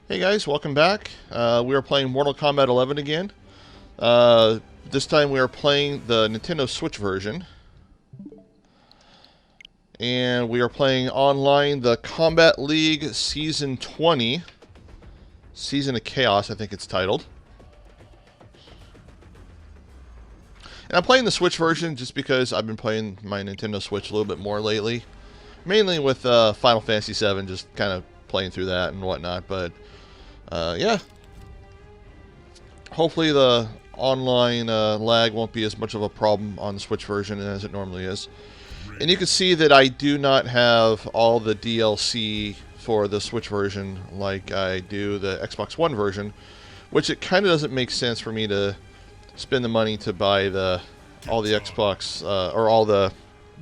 Hey guys, welcome back. We are playing Mortal Kombat 11 again. This time we are playing the Nintendo Switch version. And we are playing online the Kombat League Season 20. Season of Chaos, I think it's titled. And I'm playing the Switch version just because I've been playing my Nintendo Switch a little bit more lately. Mainly with Final Fantasy VII, just kind of playing through that and whatnot, but yeah. Hopefully the online lag won't be as much of a problem on the Switch version as it normally is. And you can see that I do not have all the DLC for the Switch version like I do the Xbox One version, which it kind of doesn't make sense for me to spend the money to buy all the Xbox or all the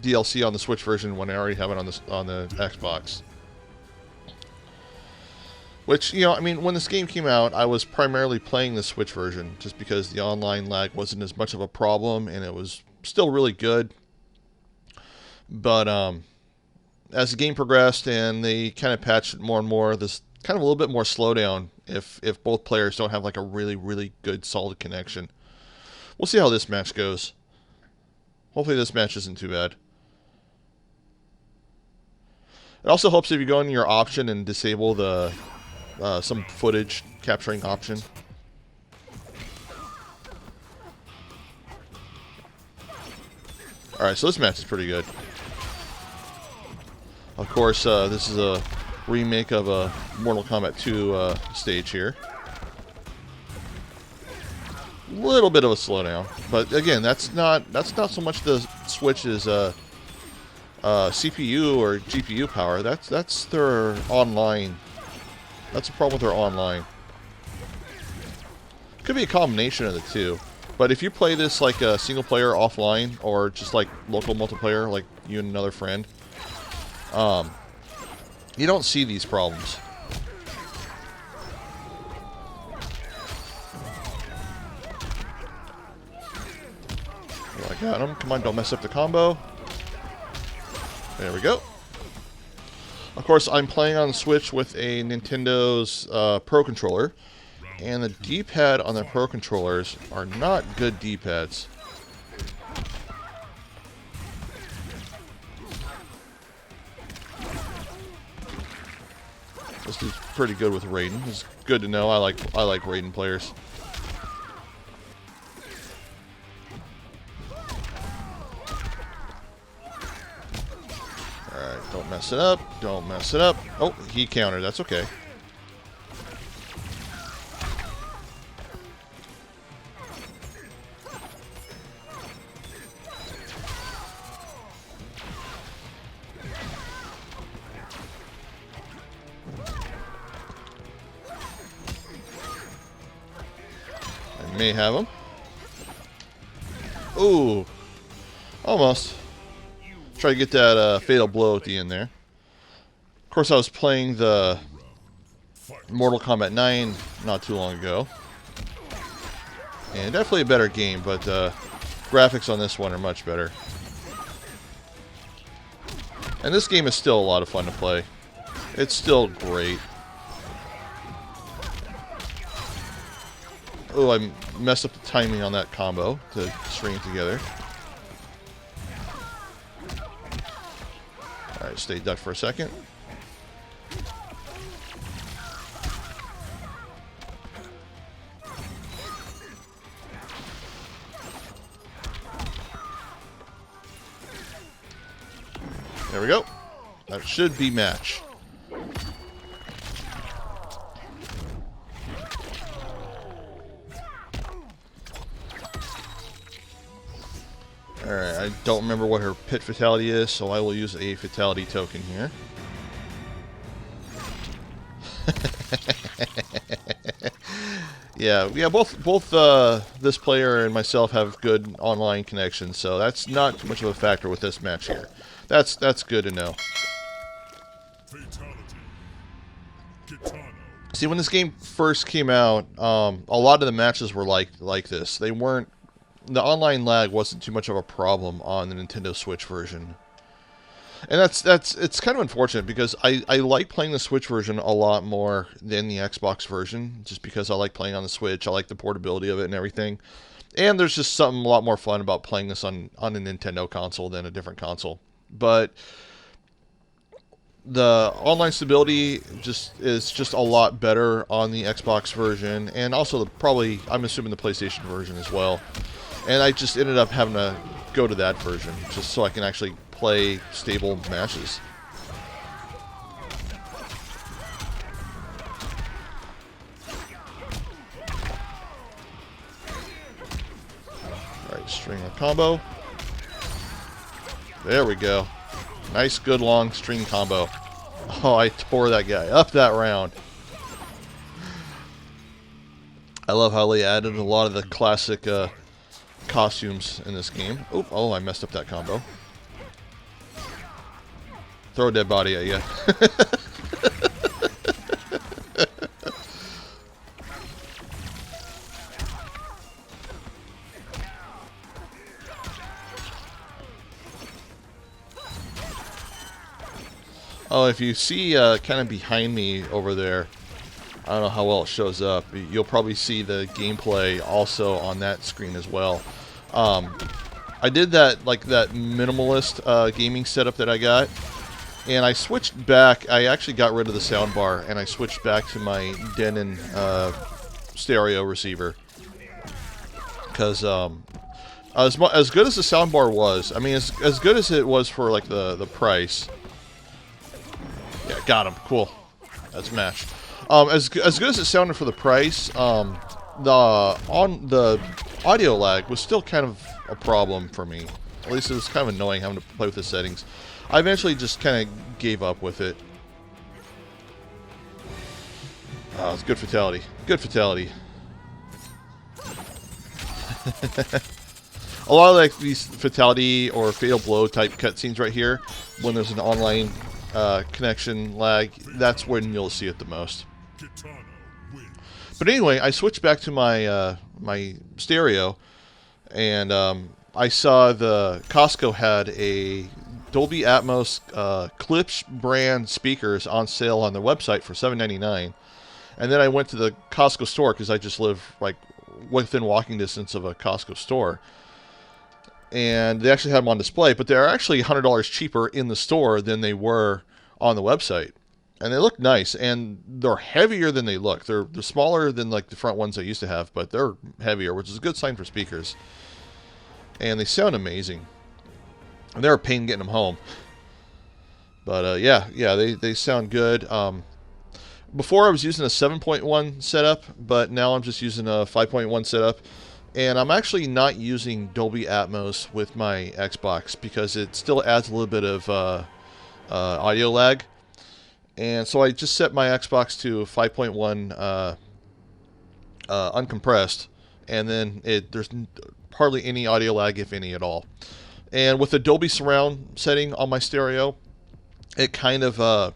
DLC on the Switch version when I already have it on the Xbox. Which, you know, I mean, when this game came out, I was primarily playing the Switch version just because the online lag wasn't as much of a problem and it was still really good. But as the game progressed and they kind of patched it more and more, there's kind of a little bit more slowdown if both players don't have like a really, really good, solid connection. We'll see how this match goes. Hopefully this match isn't too bad. It also helps if you go in your option and disable the some footage capturing option. Alright, so this match is pretty good. Of course, this is a remake of a Mortal Kombat 2 stage here. A little bit of a slowdown, but again, that's not so much the Switch's CPU or GPU power. That's their online. That's the problem with their online. Could be a combination of the two. But if you play this like a single player offline or just like local multiplayer, like you and another friend, you don't see these problems. Oh, I got him. Come on, don't mess up the combo. There we go. Of course, I'm playing on the Switch with a Nintendo's Pro Controller, and the D-pad on the Pro Controllers are not good D-pads. This dude's pretty good with Raiden. It's good to know. I like Raiden players. Alright, don't mess it up. Don't mess it up. Oh, he countered. That's okay. I may have him. Ooh. Almost. Try to get that fatal blow at the end there. Of course, I was playing the Mortal Kombat 9 not too long ago. And definitely a better game, but graphics on this one are much better. And this game is still a lot of fun to play. It's still great. Oh, I messed up the timing on that combo to string it together. Alright, stay ducked for a second. There we go. That should be match. Alright, I don't remember what her pit fatality is, so I will use a fatality token here. Yeah, both this player and myself have good online connections, so that's not too much of a factor with this match here. That's good to know. See, when this game first came out, a lot of the matches were like this. They weren't. The online lag wasn't too much of a problem on the Nintendo Switch version. And it's kind of unfortunate because I like playing the Switch version a lot more than the Xbox version, just because I like playing on the Switch. I like the portability of it and everything. And there's just something a lot more fun about playing this on a Nintendo console than a different console. But the online stability is just a lot better on the Xbox version, and also probably, I'm assuming, the PlayStation version as well. And I just ended up having to go to that version just so I can actually play stable matches. Alright, string a combo. There we go. Nice, good, long string combo. Oh, I tore that guy up that round. I love how they added a lot of the classic costumes in this game. Oop, oh, I messed up that combo. Throw a dead body at you. Oh, if you see kind of behind me over there, I don't know how well it shows up. You'll probably see the gameplay also on that screen as well. I did that minimalist gaming setup that I got, and I switched back. I actually got rid of the soundbar, and I switched back to my Denon stereo receiver. Because as good as the soundbar was, I mean, as good as it was for like the price. Yeah, got him. Cool. That's a match. As good as it sounded for the price, the audio lag was still kind of a problem for me. At least it was kind of annoying having to play with the settings. I eventually just kind of gave up with it. Oh, it's good fatality. Good fatality. A lot of like these fatality or fatal blow type cutscenes right here, when there's an online connection lag, that's when you'll see it the most. But anyway, I switched back to my my stereo, and I saw the Costco had a Dolby Atmos Klipsch brand speakers on sale on their website for $7.99. And then I went to the Costco store because I just live like within walking distance of a Costco store. And they actually had them on display, but they're actually $100 cheaper in the store than they were on the website. And they look nice, and they're heavier than they look. They're smaller than like the front ones I used to have, but they're heavier, which is a good sign for speakers. And they sound amazing. And they're a pain getting them home. But yeah, they sound good. Before I was using a 7.1 setup, but now I'm just using a 5.1 setup. And I'm actually not using Dolby Atmos with my Xbox because it still adds a little bit of audio lag. And so I just set my Xbox to 5.1 uncompressed, and then there's hardly any audio lag, if any at all. And with the Dolby Surround setting on my stereo, it kind of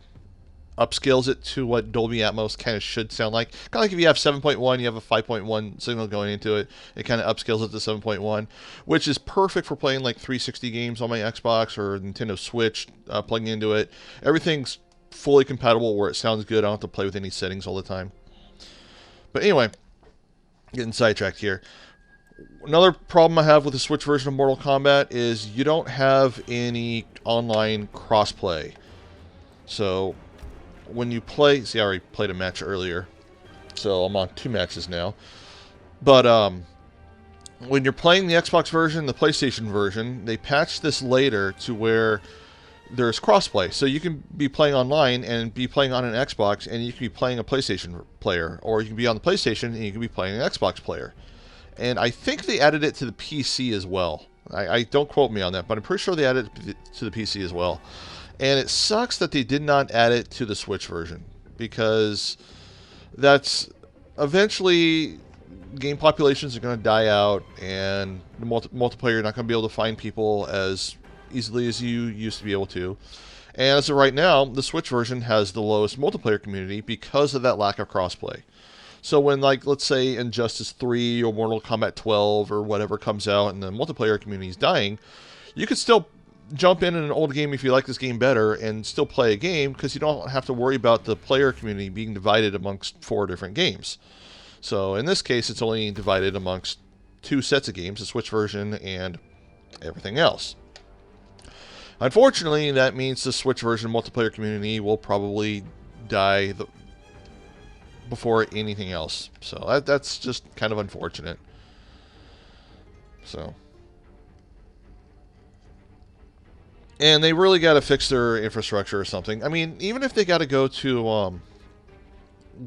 upscales it to what Dolby Atmos kind of should sound like. Kind of like if you have 7.1, you have a 5.1 signal going into it. It kind of upscales it to 7.1, which is perfect for playing like 360 games on my Xbox or Nintendo Switch, plugging into it. Everything's fully compatible where it sounds good. I don't have to play with any settings all the time. But anyway, getting sidetracked here. Another problem I have with the Switch version of Mortal Kombat is you don't have any online crossplay. So when you play, see, I already played a match earlier, so I'm on 2 matches now. But when you're playing the Xbox version, the PlayStation version, they patched this later to where there's crossplay. So you can be playing online and be playing on an Xbox, and you can be playing a PlayStation player, or you can be on the PlayStation and you can be playing an Xbox player. And I think they added it to the PC as well. I don't quote me on that, but I'm pretty sure they added it to the PC as well. And it sucks that they did not add it to the Switch version, because that's eventually game populations are going to die out, and the multiplayer, you're not going to be able to find people as easily as you used to be able to. And as of right now, the Switch version has the lowest multiplayer community because of that lack of crossplay. So when, like, let's say Injustice 3 or Mortal Kombat 12 or whatever comes out and the multiplayer community is dying, you could still jump in an old game if you like this game better and still play a game, because you don't have to worry about the player community being divided amongst 4 different games. So in this case, it's only divided amongst 2 sets of games, the Switch version and everything else. Unfortunately, that means the Switch version multiplayer community will probably die before anything else. So that's just kind of unfortunate. So, and they really got to fix their infrastructure or something. I mean, even if they got to go to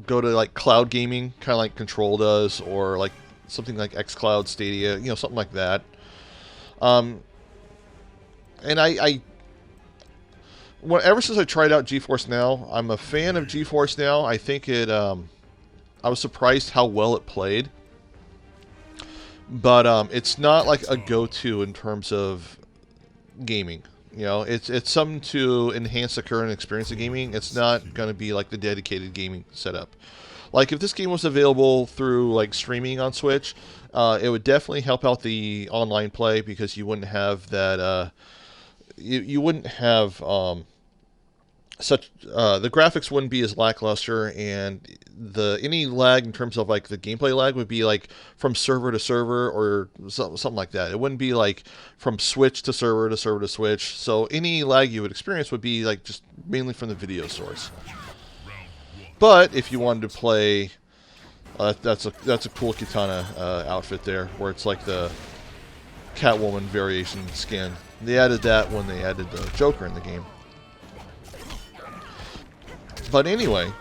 like cloud gaming, kind of like Control does, or like something like xCloud, Stadia, something like that. And ever since I tried out GeForce Now, I'm a fan of GeForce Now. I think it. I was surprised how well it played, but it's not like a go-to in terms of gaming. It's something to enhance the current experience of gaming. It's not going to be like the dedicated gaming setup. Like if this game was available through like streaming on Switch, it would definitely help out the online play, because you wouldn't have that. You wouldn't have the graphics wouldn't be as lackluster, and any lag in terms of like the gameplay lag would be like from server to server or something like that. It wouldn't be like from Switch to server to server to Switch. So any lag you would experience would be like just mainly from the video source. But if you wanted to play, that's a cool Katana outfit there, where it's like the Catwoman variation skin. They added that when they added the Joker in the game. But anyway,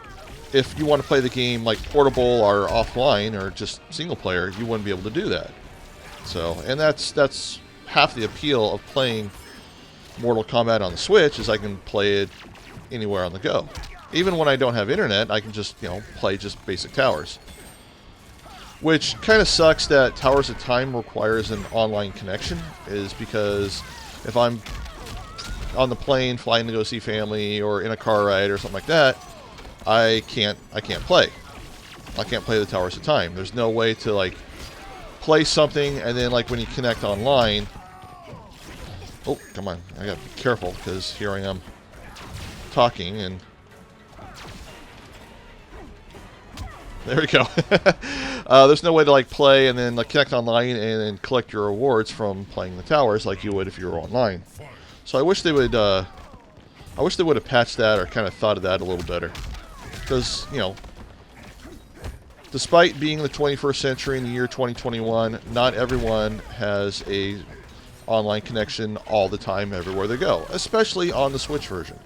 if you want to play the game like portable or offline or just single player, you wouldn't be able to do that. So, and that's half the appeal of playing Mortal Kombat on the Switch, is I can play it anywhere on the go. Even when I don't have internet, I can just, play just basic towers. Which kind of sucks that Towers of Time requires an online connection, is because if I'm on the plane flying to go see family or in a car ride or something like that, I can't play. I can't play the Towers of Time. There's no way to like play something and then like when you connect online. Oh, come on. I gotta be careful because here I am talking and there we go. There's no way to like play and then like connect online and then collect your rewards from playing the towers like you would if you were online. So I wish they would have patched that or kind of thought of that a little better. Because, despite being the 21st century in the year 2021, not everyone has a online connection all the time everywhere they go, especially on the Switch version.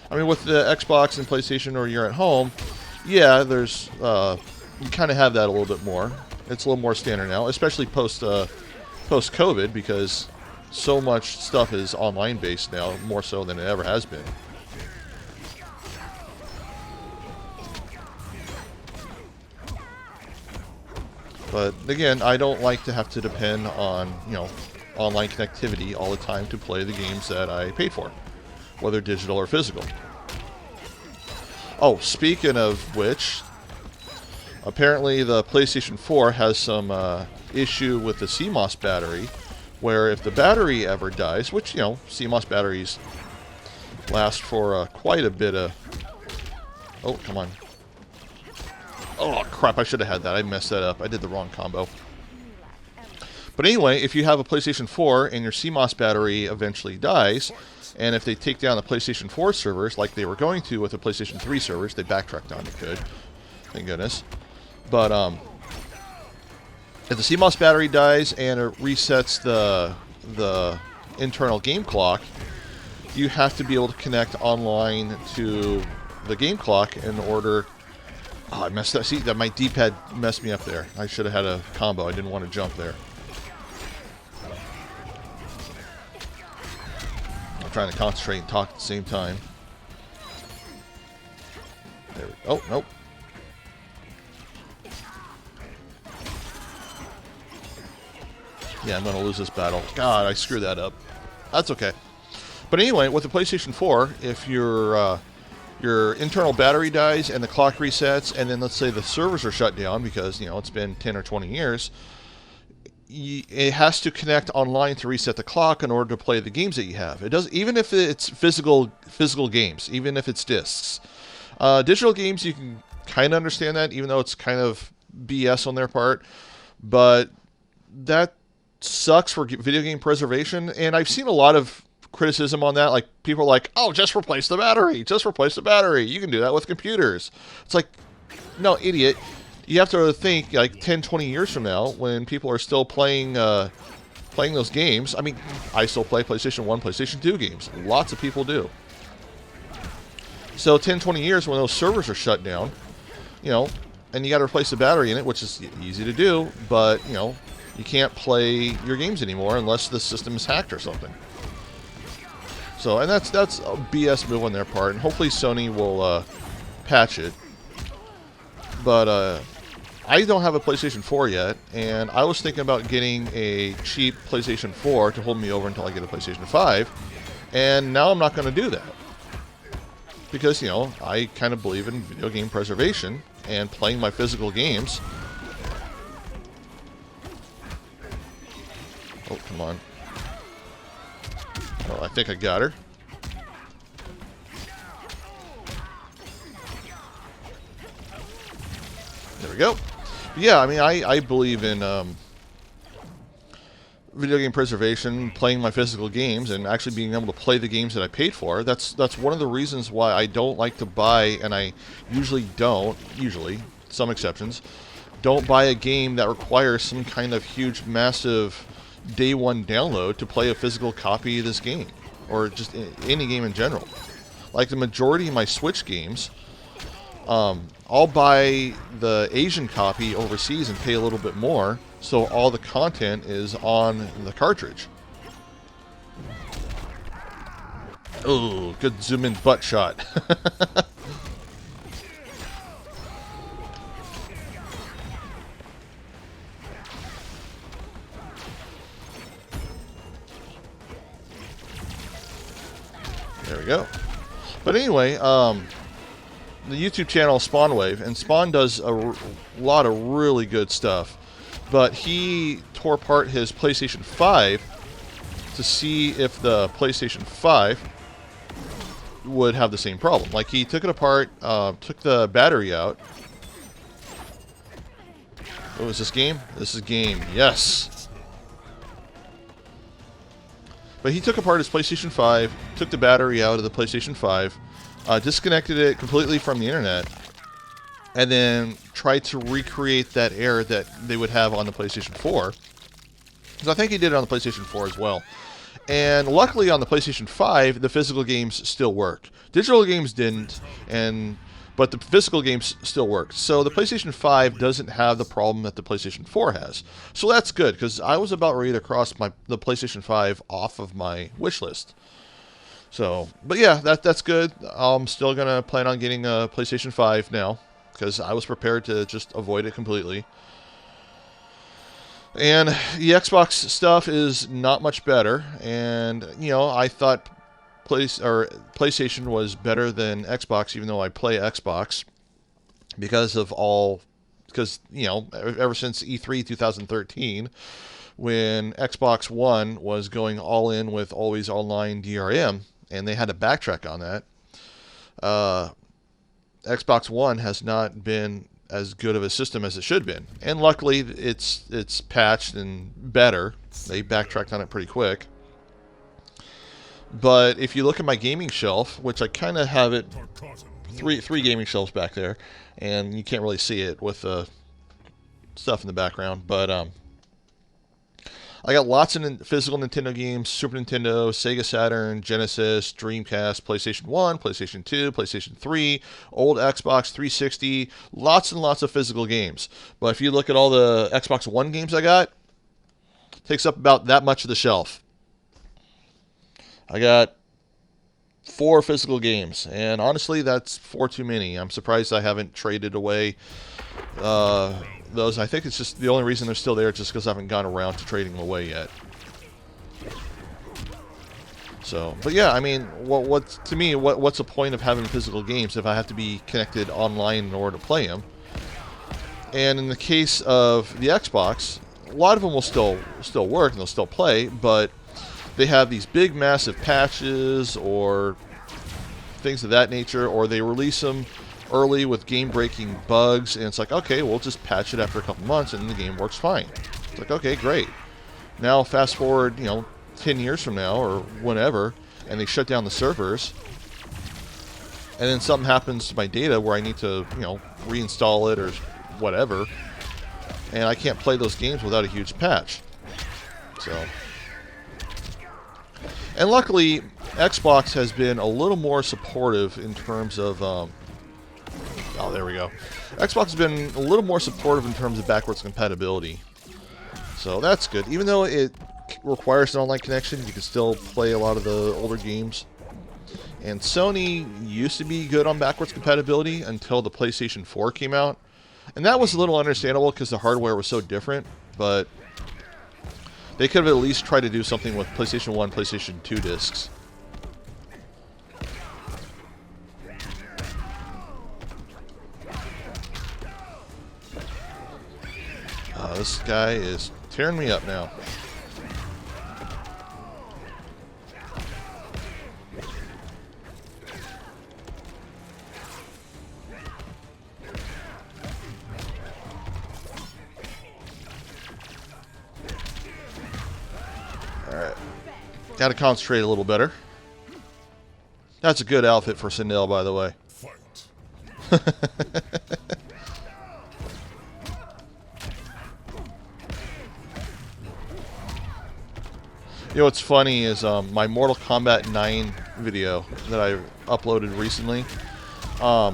I mean, with the Xbox and PlayStation, or you're at home, yeah, there's you kind of have that a little bit more. It's a little more standard now, especially post-COVID, because so much stuff is online based now, more so than it ever has been. But again, I don't like to have to depend on, online connectivity all the time to play the games that I paid for, whether digital or physical. Oh, speaking of which, apparently the PlayStation 4 has some issue with the CMOS battery, where if the battery ever dies, which, CMOS batteries last for quite a bit of... Oh, come on. Oh, crap, I should have had that. I messed that up. I did the wrong combo. But anyway, if you have a PlayStation 4 and your CMOS battery eventually dies, and if they take down the PlayStation 4 servers, like they were going to with the PlayStation 3 servers, they backtracked on it good. Thank goodness. But, if the CMOS battery dies and it resets the internal game clock, you have to be able to connect online to the game clock in order... Oh, I messed up. See, that my D-pad messed me up there. I should have had a combo. I didn't want to jump there. I'm trying to concentrate and talk at the same time. There we go. Oh, nope. Yeah, I'm going to lose this battle. God, I screwed that up. That's okay. But anyway, with the PlayStation 4, if your internal battery dies and the clock resets, and then let's say the servers are shut down because, it's been 10 or 20 years, it has to connect online to reset the clock in order to play the games that you have. It does, even if it's physical games, even if it's discs. Digital games, you can kind of understand that, even though it's kind of BS on their part. But that sucks for video game preservation, and I've seen a lot of criticism on that. Like, people are like, oh, just replace the battery. Just replace the battery. You can do that with computers. It's like, no, idiot. You have to think, like, 10, 20 years from now, when people are still playing those games. I mean, I still play PlayStation 1, PlayStation 2 games. Lots of people do. So 10, 20 years, when those servers are shut down, you know, and you got to replace the battery in it, which is easy to do, but, you know, you can't play your games anymore unless the system is hacked or something. So, and that's a BS move on their part, and hopefully Sony will patch it. But I don't have a PlayStation 4 yet, and I was thinking about getting a cheap PlayStation 4 to hold me over until I get a PlayStation 5, and now I'm not going to do that. Because, you know, I kind of believe in video game preservation and playing my physical games. Oh, come on. Oh, I think I got her. There we go. Yeah, I mean, I believe in video game preservation, playing my physical games, and actually being able to play the games that I paid for. That's one of the reasons why I don't like to buy, and I usually, some exceptions, don't buy a game that requires some kind of huge, massive day one download to play a physical copy of this game, or just any game in general. Like the majority of my Switch games, I'll buy the Asian copy overseas and pay a little bit more, so all the content is on the cartridge. Oh, good zoom in butt shot. There we go. But anyway, the YouTube channel Spawnwave, and Spawn does a lot of really good stuff. But he tore apart his PlayStation 5 to see if the PlayStation 5 would have the same problem. Like, he took it apart, took the battery out. What was this game? This is game, yes. But he took apart his PlayStation 5, took the battery out of the PlayStation 5, disconnected it completely from the internet, and then tried to recreate that error that they would have on the PlayStation 4. Because I think he did it on the PlayStation 4 as well. And luckily on the PlayStation 5, the physical games still worked. Digital games didn't, but the physical games still worked. So the PlayStation 5 doesn't have the problem that the PlayStation 4 has. So that's good, because I was about ready to cross the PlayStation 5 off of my wish list. So, but yeah, that's good. I'm still going to plan on getting a PlayStation 5 now, because I was prepared to just avoid it completely. And the Xbox stuff is not much better, and, you know, I thought PlayStation was better than Xbox, even though I play Xbox, because, you know, ever since E3 2013, when Xbox One was going all in with always online DRM, and they had to backtrack on that, Xbox One has not been as good of a system as it should have been. And luckily, it's patched and better. They backtracked on it pretty quick. But if you look at my gaming shelf, which I kind of have it, three gaming shelves back there, and you can't really see it with the stuff in the background, but I got lots of physical Nintendo games: Super Nintendo, Sega Saturn, Genesis, Dreamcast, PlayStation 1, PlayStation 2, PlayStation 3, old Xbox 360, lots and lots of physical games. But if you look at all the Xbox One games I got, it takes up about that much of the shelf. I got 4 physical games, and honestly, that's 4 too many. I'm surprised I haven't traded away those. I think it's just the only reason they're still there, just because I haven't gone around to trading them away yet. So, but yeah, I mean, what's the point of having physical games if I have to be connected online in order to play them? And in the case of the Xbox, a lot of them will still work and they'll still play, but they have these big, massive patches or things of that nature, or they release them early with game-breaking bugs, and it's like, okay, we'll just patch it after a couple months, and the game works fine. It's like, okay, great. Now, fast forward, 10 years from now or whenever, and they shut down the servers, and then something happens to my data where I need to, reinstall it or whatever, and I can't play those games without a huge patch. So, and luckily, Xbox has been a little more supportive in terms of, oh, there we go. Xbox has been a little more supportive in terms of backwards compatibility. So that's good. Even though it requires an online connection, you can still play a lot of the older games. And Sony used to be good on backwards compatibility until the PlayStation 4 came out. And that was a little understandable because the hardware was so different. But they could have at least tried to do something with PlayStation 1, PlayStation 2 discs. This guy is tearing me up now. Alright. Gotta concentrate a little better. That's a good outfit for Sindel, by the way. You know what's funny is my Mortal Kombat 9 video that I uploaded recently. I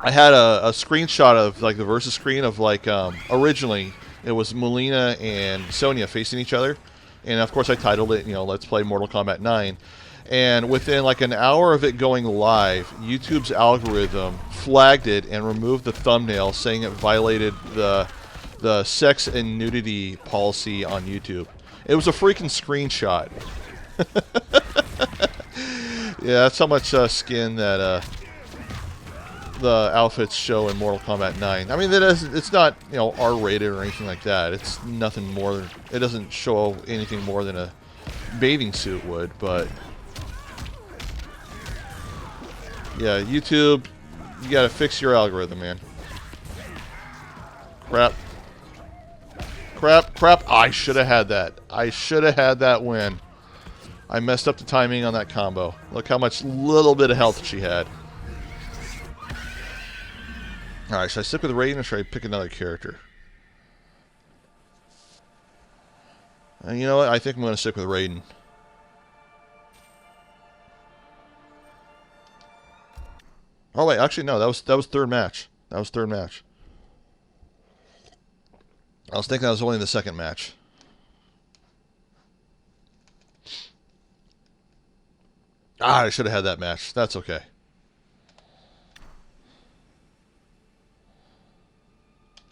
had a screenshot of like the versus screen of like originally it was Melina and Sonya facing each other, and of course I titled it, Let's Play Mortal Kombat 9. And within like an hour of it going live, YouTube's algorithm flagged it and removed the thumbnail, saying it violated the sex and nudity policy on YouTube. It was a freaking screenshot. Yeah, that's how much skin that the outfits show in Mortal Kombat 9. I mean, it's not R-rated or anything like that. It's nothing more. It doesn't show anything more than a bathing suit would. But yeah, YouTube, you gotta fix your algorithm, man. Crap. Crap. I should have had that. I should have had that win. I messed up the timing on that combo. Look how much little bit of health she had. Alright, should I stick with Raiden or should I pick another character? And you know what? I think I'm going to stick with Raiden. Oh wait, actually no, that was third match. That was third match. I was thinking that was only the second match. I should have had that match. That's okay.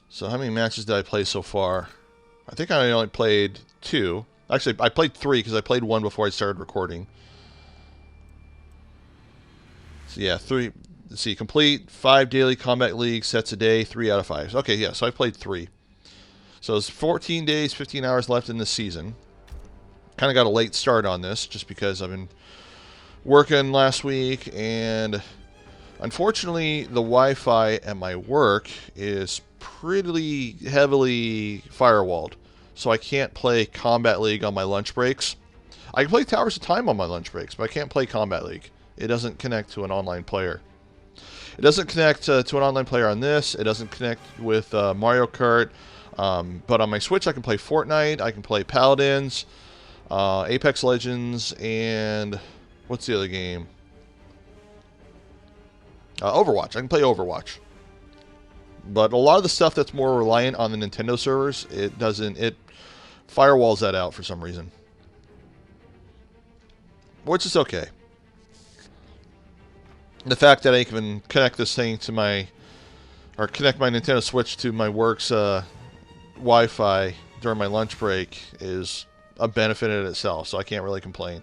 So how many matches did I play so far? I think I only played 2. Actually, I played 3 because I played 1 before I started recording. So yeah, 3. Let's see, complete 5 daily Kombat League sets a day, 3 out of 5. Okay, yeah, so I played 3. So it's 14 days, 15 hours left in this season. Kind of got a late start on this just because I've been working last week, and unfortunately the Wi-Fi at my work is pretty heavily firewalled. So I can't play Kombat League on my lunch breaks. I can play Towers of Time on my lunch breaks, but I can't play Kombat League. It doesn't connect to an online player. It doesn't connect to an online player on this. It doesn't connect with Mario Kart. But on my Switch, I can play Fortnite, I can play Paladins, Apex Legends, and what's the other game? Overwatch. I can play Overwatch. But a lot of the stuff that's more reliant on the Nintendo servers, it firewalls that out for some reason. Which is okay. The fact that I can connect this thing to connect my Nintendo Switch to my work's Wi-Fi during my lunch break is a benefit in itself, so I can't really complain.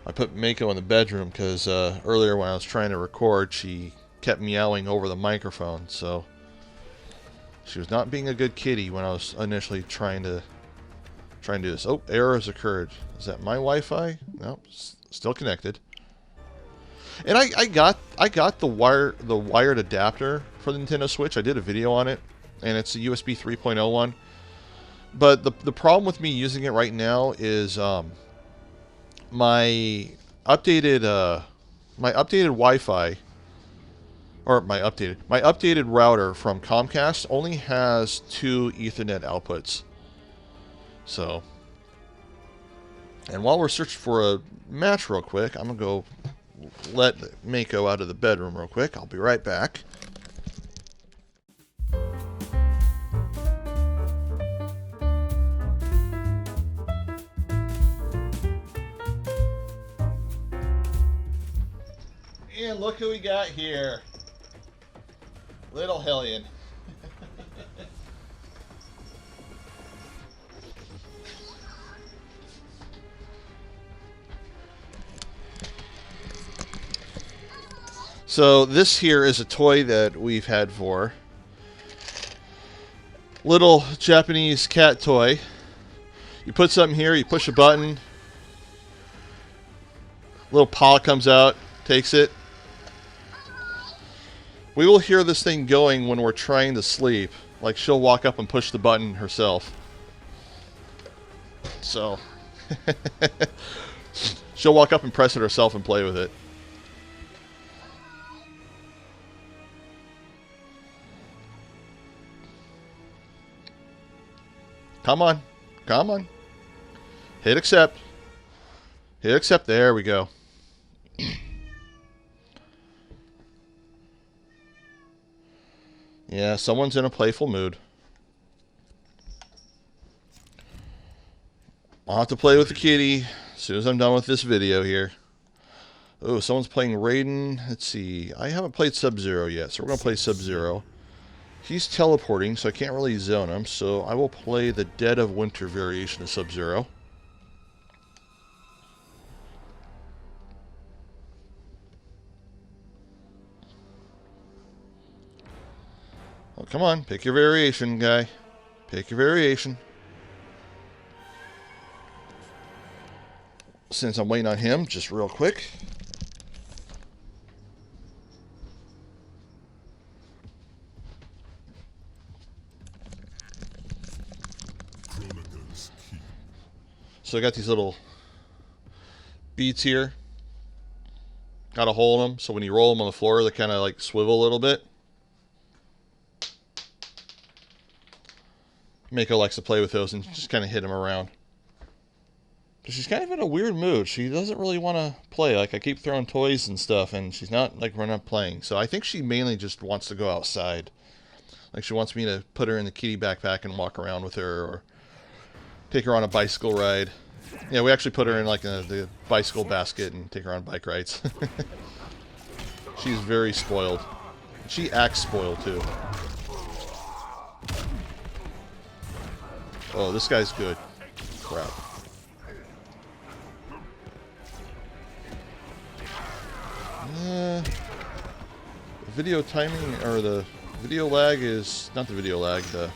I put Mako in the bedroom because earlier when I was trying to record, she kept meowing over the microphone, so She was not being a good kitty when I was initially trying to do this. Oh, error has occurred. Is that my Wi-Fi? Nope, still connected. And I got the wired adapter for the Nintendo Switch. I did a video on it, and it's a USB 3.0 one. But the problem with me using it right now is my updated Wi-Fi, or my updated router from Comcast only has 2 Ethernet outputs. So, and while we're searching for a match real quick, I'm gonna go let Mako out of the bedroom real quick. I'll be right back. And look who we got here. Little Hellion. So this here is a toy that we've had for. Little Japanese cat toy. You put something here, you push a button. Little paw comes out, takes it. We will hear this thing going when we're trying to sleep. Like she'll walk up and push the button herself. So she'll walk up and press it herself and play with it. Come on. Come on. Hit accept. Hit accept. There we go. Yeah, someone's in a playful mood. I'll have to play with the kitty as soon as I'm done with this video here. Oh, someone's playing Raiden. Let's see. I haven't played Sub-Zero yet, so we're going to play Sub-Zero. He's teleporting, so I can't really zone him, so I will play the Dead of Winter variation of Sub-Zero. Oh, come on. Pick your variation, guy. Pick your variation. Since I'm waiting on him, just real quick. So I got these little beads here. Got a hole in them, so when you roll them on the floor, they kind of like swivel a little bit. Mako likes to play with those and just kind of hit them around. But she's kind of in a weird mood. She doesn't really want to play. Like, I keep throwing toys and stuff, and she's not, like, running up playing. So I think she mainly just wants to go outside. Like, she wants me to put her in the kitty backpack and walk around with her, or take her on a bicycle ride. Yeah, we actually put her in, like, the bicycle basket and take her on bike rides. She's very spoiled. She acts spoiled, too. Oh, this guy's good. Crap. The video timing, or the video lag is, not the video lag, the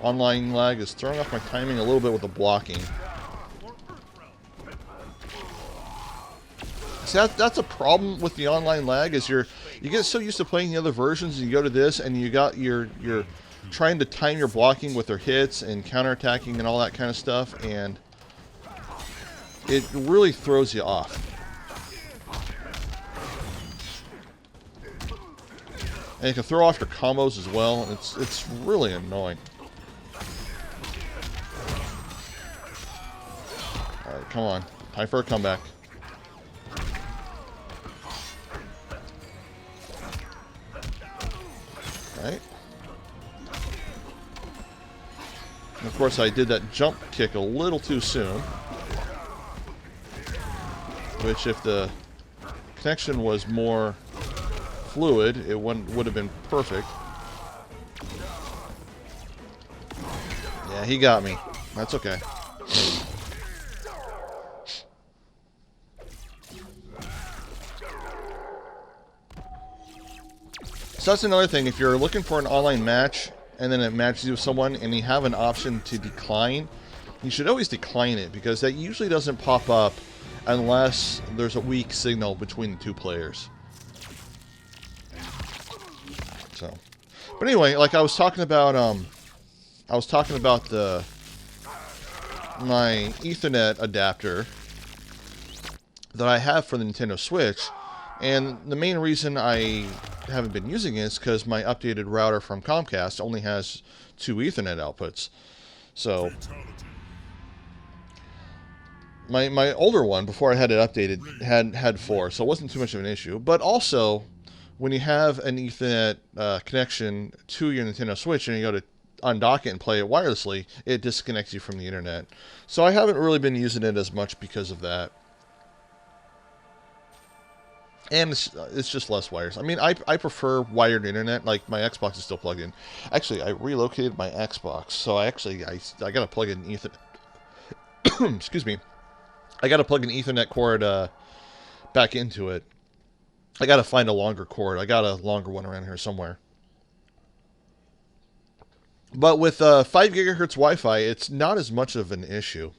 online lag is throwing off my timing a little bit with the blocking. See, that's a problem with the online lag, is you get so used to playing the other versions, and you go to this, and you're trying to time your blocking with their hits and counterattacking and all that kind of stuff, and it really throws you off. And it can throw off your combos as well, and it's really annoying. Alright, come on. Time for a comeback. Alright. And of course, I did that jump kick a little too soon. Which, if the connection was more fluid, it would have been perfect. Yeah, he got me. That's okay. So that's another thing. If you're looking for an online match and then it matches you with someone, and you have an option to decline, you should always decline it, because that usually doesn't pop up unless there's a weak signal between the two players. So, but anyway, like I was talking about my Ethernet adapter that I have for the Nintendo Switch, and the main reason I haven't been using it is because my updated router from Comcast only has 2 Ethernet outputs. So my older one, before I had it updated, had 4, so it wasn't too much of an issue. But also, when you have an Ethernet connection to your Nintendo Switch and you go to undock it and play it wirelessly, it disconnects you from the internet. So I haven't really been using it as much because of that. And it's just less wires. I mean, I prefer wired internet. Like, my Xbox is still plugged in. Actually, I relocated my Xbox, so I got to plug in Ethernet. Excuse me. I got to plug an Ethernet cord back into it. I got to find a longer cord. I got a longer one around here somewhere. But with 5 gigahertz Wi-Fi, it's not as much of an issue.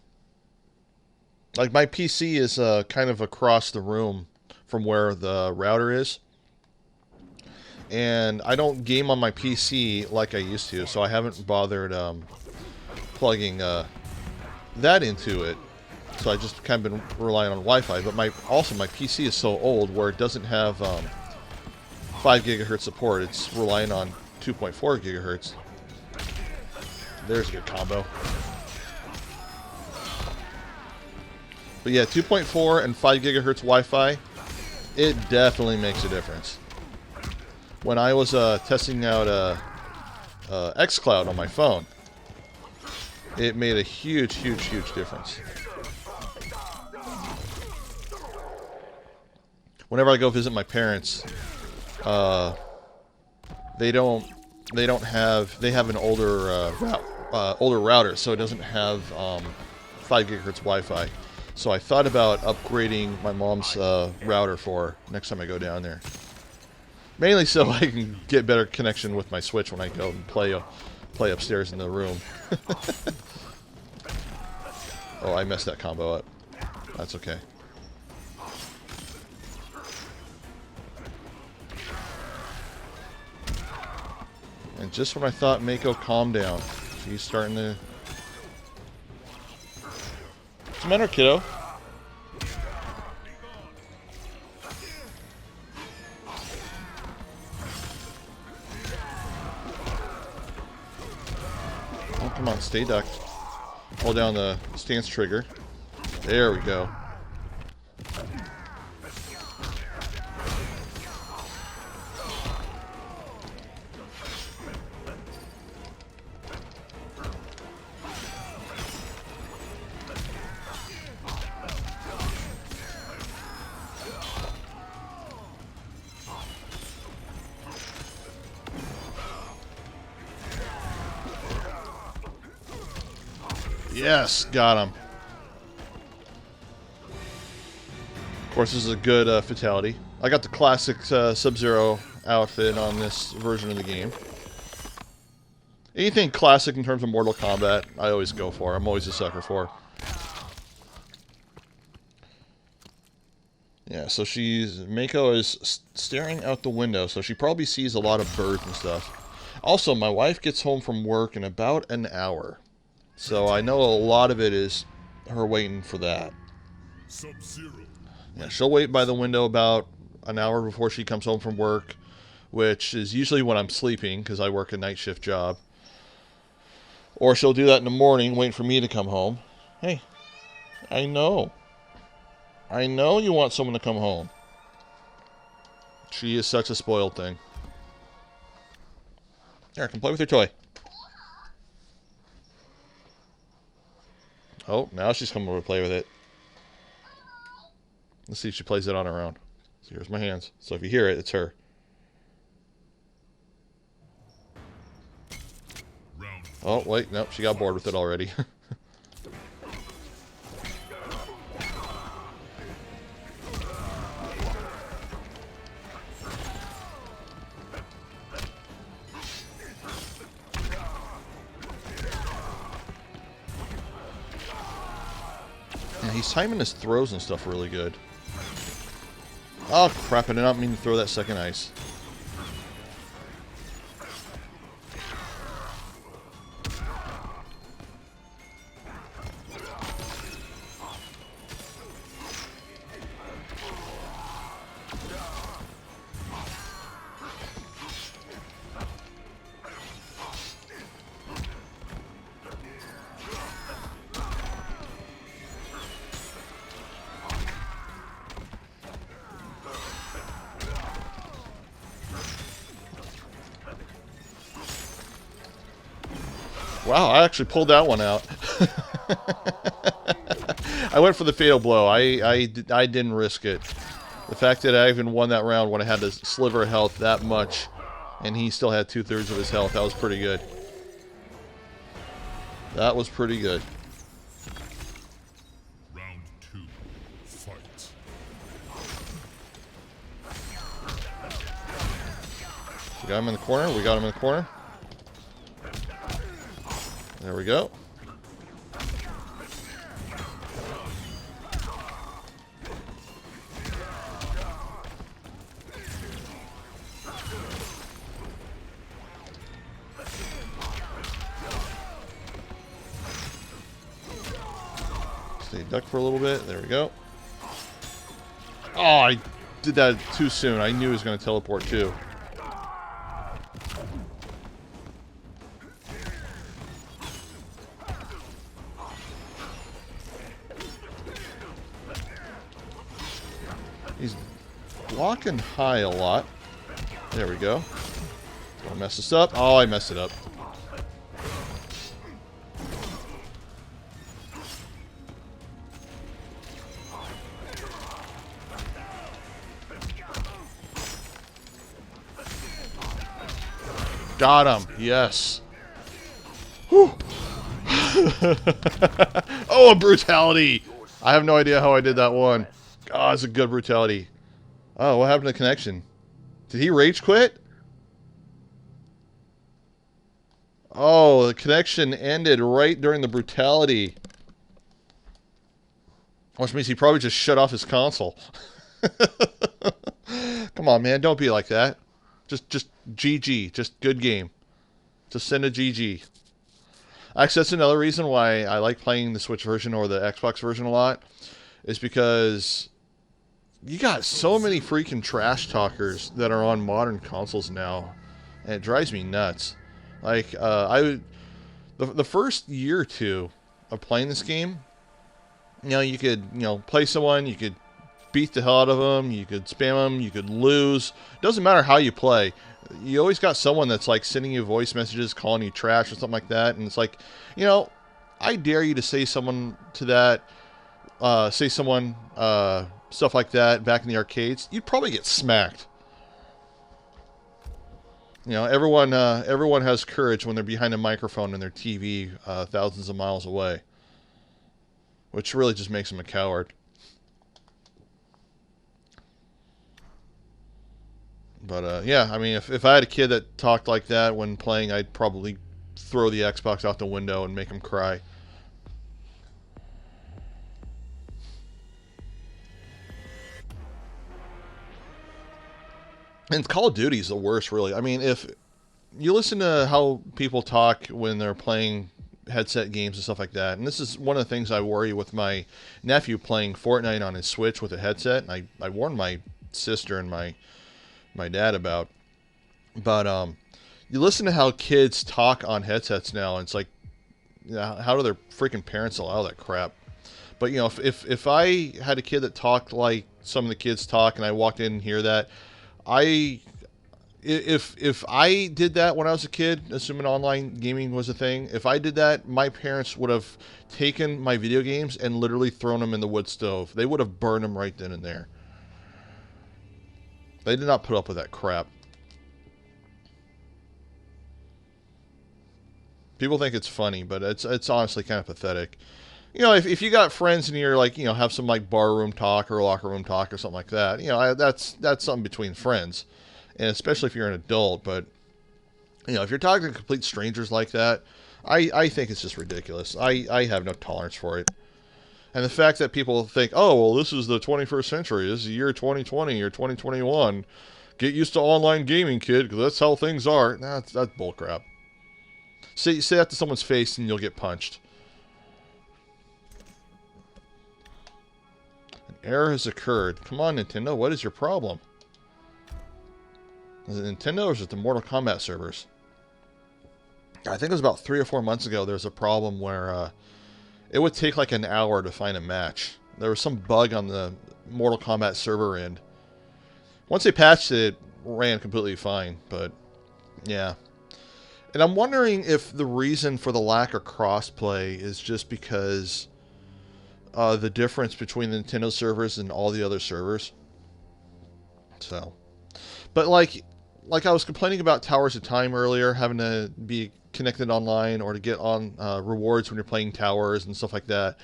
Like, my PC is kind of across the room from where the router is. And I don't game on my PC like I used to, so I haven't bothered plugging that into it. So I just kind of been relying on Wi-Fi. But my PC is so old where it doesn't have 5 gigahertz support. It's relying on 2.4 gigahertz. There's a good combo. But yeah, 2.4 and 5 gigahertz Wi-Fi, it definitely makes a difference. When I was testing out xCloud on my phone, it made a huge, huge, huge difference. Whenever I go visit my parents, they have an older router, so it doesn't have 5 gigahertz Wi-Fi. So I thought about upgrading my mom's router for next time I go down there. Mainly so I can get better connection with my Switch when I go and play upstairs in the room. Oh, I messed that combo up. That's okay. And just when I thought Mako calmed down, she's starting to... What's the matter, kiddo? Oh, come on, stay ducked. Hold down the stance trigger. There we go. Yes, got him. Of course, this is a good fatality. I got the classic Sub-Zero outfit on this version of the game. Anything classic in terms of Mortal Kombat, I always go for. I'm always a sucker for. Yeah, so Mako is staring out the window, so she probably sees a lot of birds and stuff. Also, my wife gets home from work in about an hour. So I know a lot of it is her waiting for that. Sub-Zero. Yeah, she'll wait by the window about an hour before she comes home from work, which is usually when I'm sleeping because I work a night shift job. Or she'll do that in the morning, waiting for me to come home. Hey, I know you want someone to come home. She is such a spoiled thing. Here, come play with your toy. Oh, now she's coming over to play with it. Let's see if she plays it on her own. So here's my hands. So if you hear it, it's her. Oh, wait, nope, she got bored with it already. Yeah, he's timing his throws and stuff really good. Oh, crap. I did not mean to throw that second ice. Wow, I actually pulled that one out. I went for the fatal blow. I didn't risk it. The fact that I even won that round when I had a sliver of health that much, and he still had 2/3 of his health, that was pretty good. That was pretty good. Round 2, fight. We got him in the corner. We got him in the corner. There we go. Stay ducked for a little bit. There we go. Oh, I did that too soon. I knew he was going to teleport too. He's blocking high a lot. There we go. Don't mess this up. Oh, I messed it up. Got him. Yes. Whew. Oh, a brutality. I have no idea how I did that one. Oh, it's a good brutality. Oh, what happened to the connection? Did he rage quit? Oh, the connection ended right during the brutality. Which means he probably just shut off his console. Come on, man. Don't be like that. Just GG. Just good game. Just send a GG. Actually, that's another reason why I like playing the Switch version or the Xbox version a lot. Is because you got so many freaking trash talkers that are on modern consoles now. And it drives me nuts. Like, the first year or two of playing this game, you know, you could, play someone, you could beat the hell out of them, you could spam them, you could lose. Doesn't matter how you play. You always got someone that's like sending you voice messages, calling you trash or something like that. And it's like, I dare you to say someone to that, stuff like that back in the arcades. You'd probably get smacked. Everyone has courage when they're behind a microphone and their TV thousands of miles away. Which really just makes them a coward. But, yeah, I mean, if I had a kid that talked like that when playing, I'd probably throw the Xbox out the window and make him cry. And Call of Duty is the worst, really. I mean, if you listen to how people talk when they're playing headset games and stuff like that, and this is one of the things I worry with my nephew playing Fortnite on his Switch with a headset, and I warned my sister and my dad about. But you listen to how kids talk on headsets now, and it's like, how do their freaking parents allow that crap? But, if I had a kid that talked like some of the kids talk, and I walked in and hear that, if I did that when I was a kid, assuming online gaming was a thing, if I did that, my parents would have taken my video games and literally thrown them in the wood stove. They would have burned them right then and there. They did not put up with that crap. People think it's funny, but it's honestly kind of pathetic. If you got friends and you're like, have some like barroom talk or locker room talk or something like that, that's something between friends, and especially if you're an adult. But if you're talking to complete strangers like that, I think it's just ridiculous. I have no tolerance for it. And the fact that people think, oh, well, this is the 21st century. This is the year 2020 or 2021. Get used to online gaming, kid, because that's how things are. Nah, that's bullcrap. Say that to someone's face and you'll get punched. An error has occurred. Come on, Nintendo. What is your problem? Is it Nintendo or is it the Mortal Kombat servers? I think it was about 3 or 4 months ago there was a problem where it would take like an hour to find a match. There was some bug on the Mortal Kombat server end. Once they patched it, it ran completely fine, but yeah. And I'm wondering if the reason for the lack of crossplay is just because the difference between the Nintendo servers and all the other servers. So, but like I was complaining about Towers of Time earlier, having to be connected online or to get on rewards when you're playing Towers and stuff like that.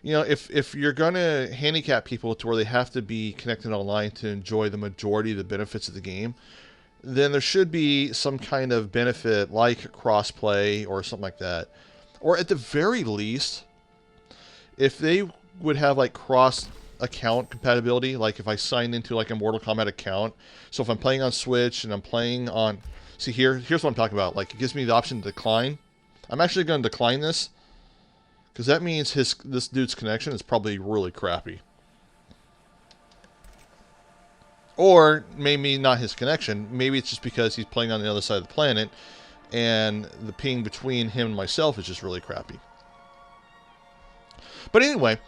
You know, if you're going to handicap people to where they have to be connected online to enjoy the majority of the benefits of the game, then there should be some kind of benefit like crossplay or something like that. Or at the very least, if they would have like cross account compatibility, like if I sign into like a Mortal Kombat account, so if I'm playing on Switch and I'm playing on, see here's what I'm talking about, like it gives me the option to decline. I'm actually going to decline this because that means this dude's connection is probably really crappy. Or maybe not his connection, maybe it's just because he's playing on the other side of the planet and the ping between him and myself is just really crappy. But anyway,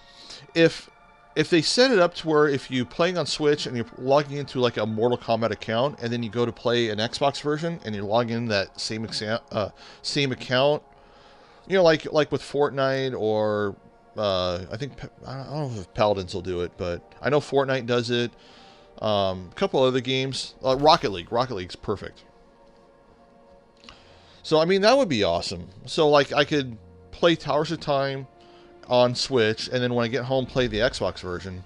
if they set it up to where if you're playing on Switch and you're logging into like a Mortal Kombat account and then you go to play an Xbox version and you log in that same account, you know, like with Fortnite or I don't know if Paladins will do it, but I know Fortnite does it. A couple other games, Rocket League. Rocket League's perfect. So I mean that would be awesome. So like I could play Towers of Time on Switch, and then when I get home play the Xbox version,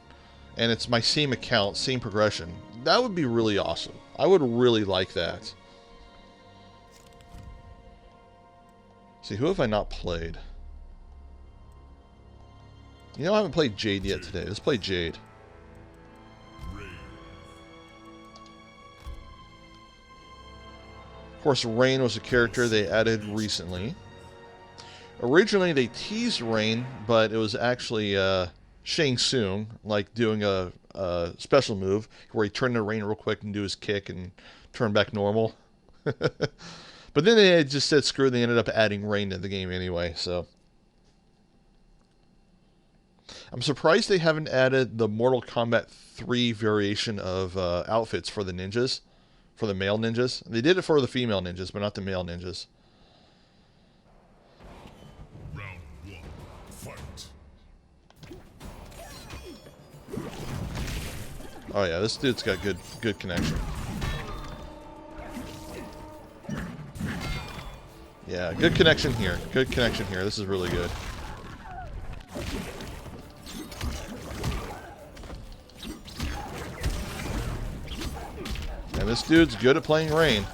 and it's my same account, same progression. That would be really awesome. I would really like that. See, who have I not played? You know, I haven't played Jade yet today. Let's play Jade. Of course, Rain was a character they added recently. Originally, they teased Rain, but it was actually Shang Tsung, like doing a special move where he turned to Rain real quick and do his kick and turn back normal. But then they just said screw it, they ended up adding Rain to the game anyway, so. I'm surprised they haven't added the Mortal Kombat 3 variation of outfits for the ninjas, for the male ninjas. They did it for the female ninjas, but not the male ninjas. Round 1, fight. Oh yeah, this dude's got good connection. Yeah, good connection here. Good connection here. This is really good. And this dude's good at playing Rain.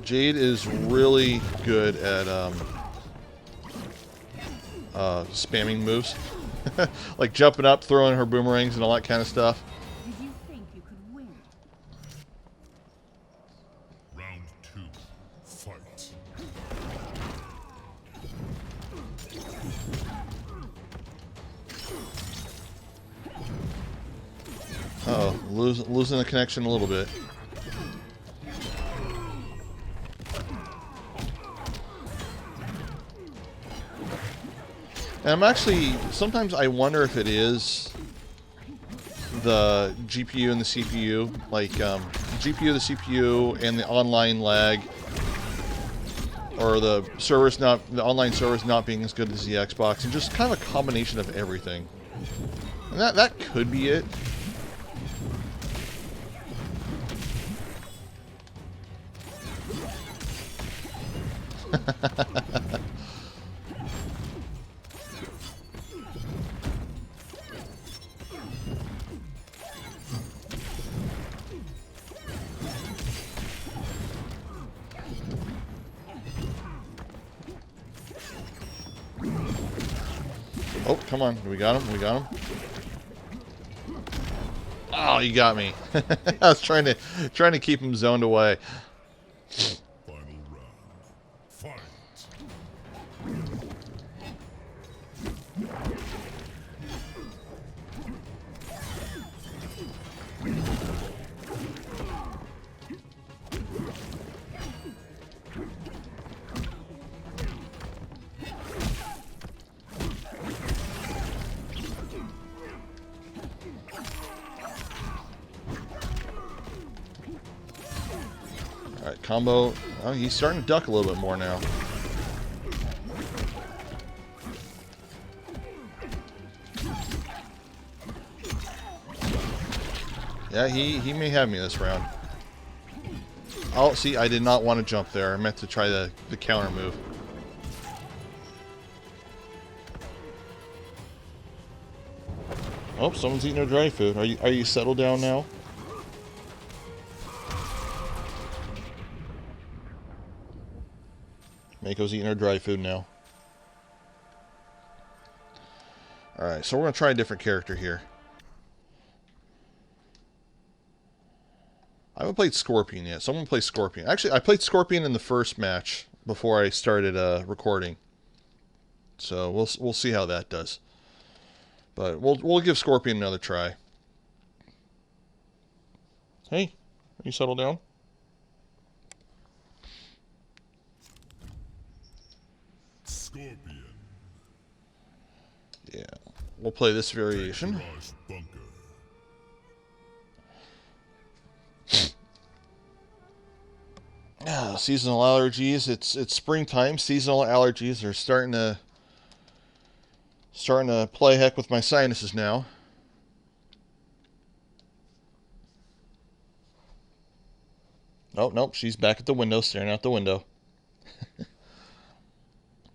Jade is really good at spamming moves. Like jumping up, throwing her boomerangs and all that kind of stuff. Did you think you could win? Round 2, fight. Uh-oh, losing the connection a little bit. And I'm actually, sometimes I wonder if it is the GPU and the CPU, like GPU, the CPU, and the online lag, or the online servers not being as good as the Xbox, and just kind of a combination of everything. And that could be it. Oh, come on. We got him. We got him. Oh, you got me. I was trying to keep him zoned away. Final round. Fight. Alright, combo. Oh, he's starting to duck a little bit more now. Yeah, he may have me this round. Oh, see, I did not want to jump there. I meant to try the counter move. Oh, someone's eating their dry food. Are you settled down now? Mako's eating her dry food now. Alright, so we're going to try a different character here. I haven't played Scorpion yet. Someone play Scorpion. Actually, I played Scorpion in the first match before I started recording. So we'll see how that does. But we'll give Scorpion another try. Hey, you settle down? Scorpion. Yeah. We'll play this variation. Garage bunker. Yeah, seasonal allergies. It's springtime. Seasonal allergies are starting to play heck with my sinuses now. Oh, nope, she's back at the window, staring out the window.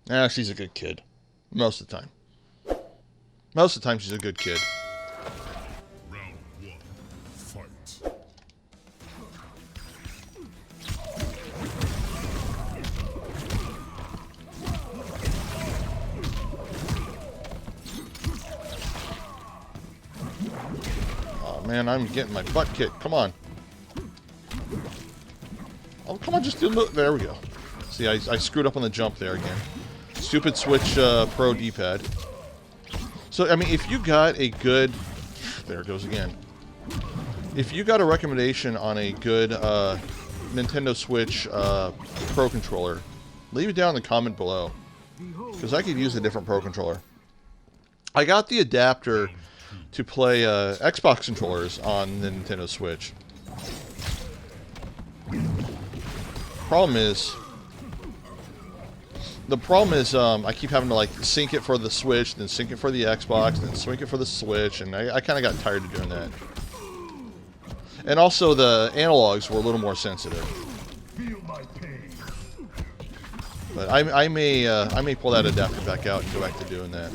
Ah, she's a good kid. Most of the time. Most of the time, she's a good kid. Round one. Fight. Oh, man, I'm getting my butt kicked. Come on. Oh, come on, just do it. There we go. See, I screwed up on the jump there again. Stupid Switch Pro D-pad. So, I mean, if you got a good... There it goes again. If you got a recommendation on a good Nintendo Switch Pro controller, leave it down in the comment below. Because I could use a different Pro controller. I got the adapter to play Xbox controllers on the Nintendo Switch. The problem is I keep having to like sync it for the Switch, then sync it for the Xbox, then sync it for the Switch, and I kind of got tired of doing that. And also the analogs were a little more sensitive. But I may pull that adapter back out and go back to doing that.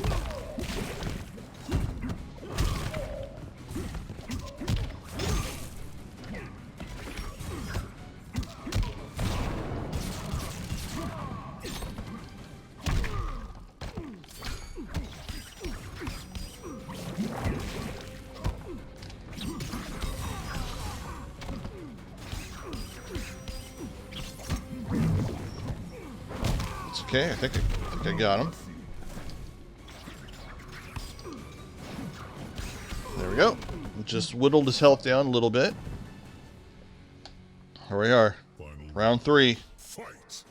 Okay, I think I got him. There we go. Just whittled his health down a little bit. Here we are. Round 3. Fight.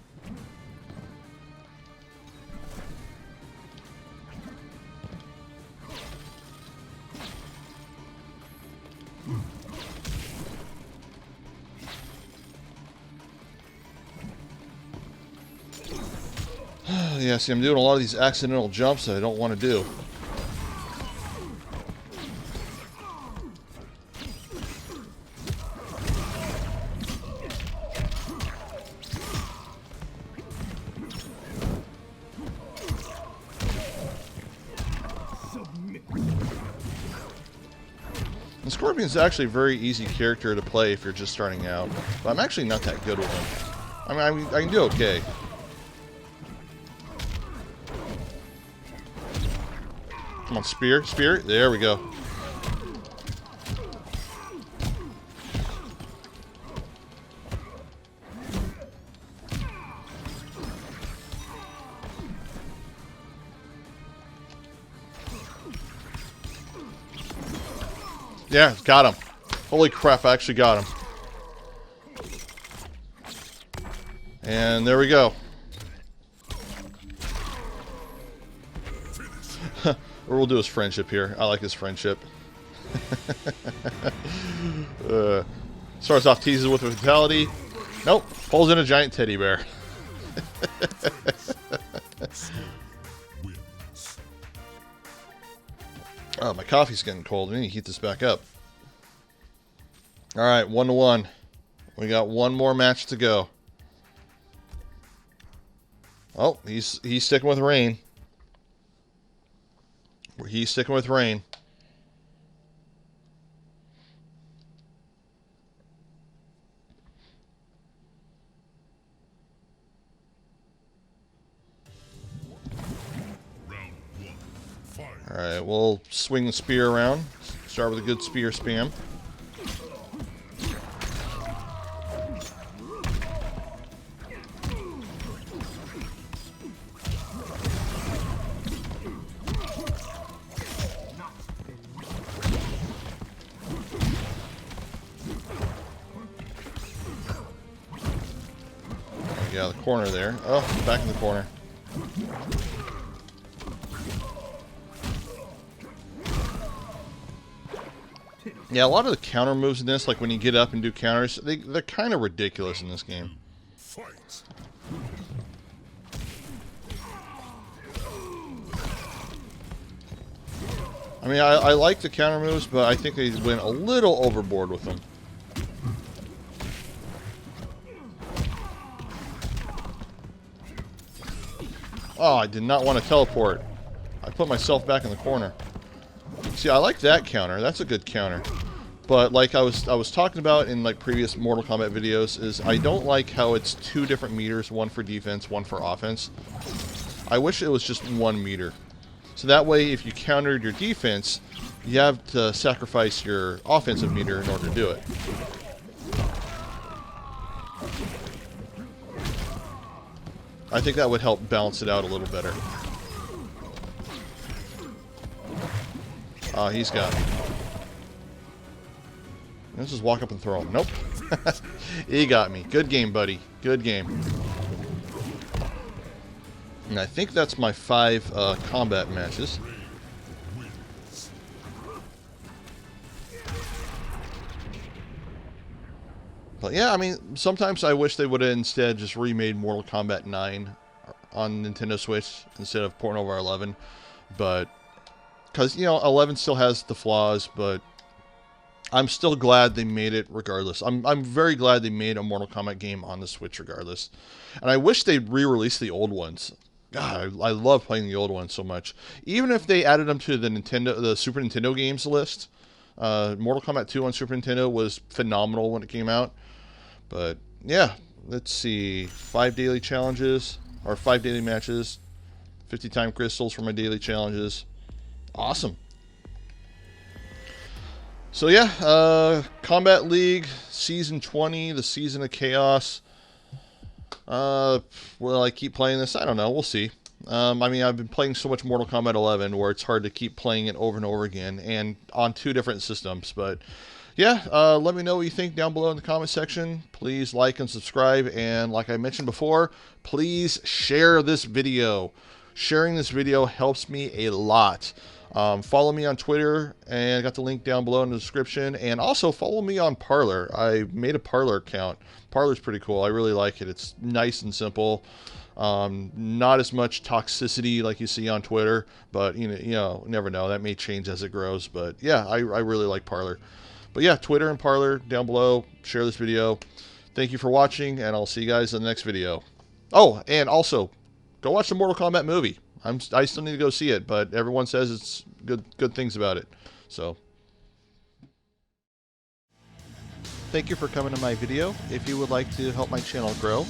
Yeah, see, I'm doing a lot of these accidental jumps that I don't want to do. Scorpion's actually a very easy character to play if you're just starting out. But I'm actually not that good with him. I mean, I can do okay. Come on, spear, spear. There we go. Yeah, got him. Holy crap, I actually got him. And there we go. What we'll do is friendship here. I like his friendship. Starts off teases with vitality. Nope. Pulls in a giant teddy bear. Oh, my coffee's getting cold. We need to heat this back up. Alright, 1-1. We got one more match to go. Oh, he's sticking with Rain. He's sticking with Rain. Alright, we'll swing the spear around. Start with a good spear spam. Get out of the corner there. Oh, back in the corner. Yeah, a lot of the counter moves in this, like when you get up and do counters, they're kind of ridiculous in this game. Fight. I mean, I like the counter moves, but I think they went a little overboard with them. Oh, I did not want to teleport. I put myself back in the corner. See, I like that counter. That's a good counter. But like I was talking about in like previous Mortal Kombat videos, is I don't like how it's two different meters, one for defense, one for offense. I wish it was just 1 meter. So that way, if you countered your defense, you have to sacrifice your offensive meter in order to do it. I think that would help balance it out a little better. He's got me. Let's just walk up and throw him. Nope. He got me. Good game, buddy. Good game. And I think that's my 5 combat matches. But yeah, I mean, sometimes I wish they would have instead just remade Mortal Kombat 9 on Nintendo Switch instead of porting over 11. But, because, you know, 11 still has the flaws, but I'm still glad they made it regardless. I'm very glad they made a Mortal Kombat game on the Switch regardless. And I wish they'd re-release the old ones. God, I love playing the old ones so much. Even if they added them to the Super Nintendo games list. Mortal Kombat 2 on Super Nintendo was phenomenal when it came out. But yeah, let's see. 5 daily challenges, or 5 daily matches. 50 time crystals for my daily challenges. Awesome. So yeah, Kombat League Season 20, the Season of Chaos. Will I keep playing this? I don't know. We'll see. I mean, I've been playing so much Mortal Kombat 11 where it's hard to keep playing it over and over again, and on 2 different systems. But yeah, let me know what you think down below in the comment section. Please like and subscribe, and like I mentioned before, please share this video. Sharing this video helps me a lot. Follow me on Twitter, and I got the link down below in the description. And also follow me on Parlor. I made a Parlor account. Parlor's pretty cool. I really like it. It's nice and simple. Not as much toxicity like you see on Twitter, but you know, never know. That may change as it grows. But yeah, I really like Parlor. But yeah, Twitter and Parlor down below. Share this video. Thank you for watching, and I'll see you guys in the next video. Oh, and also, go watch the Mortal Kombat movie. I still need to go see it, but everyone says it's good things about it. So thank you for coming to my video. If you would like to help my channel grow,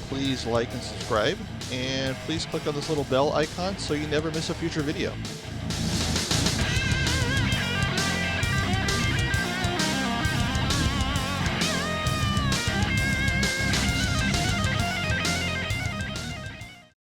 please like and subscribe, and please click on this little bell icon so you never miss a future video.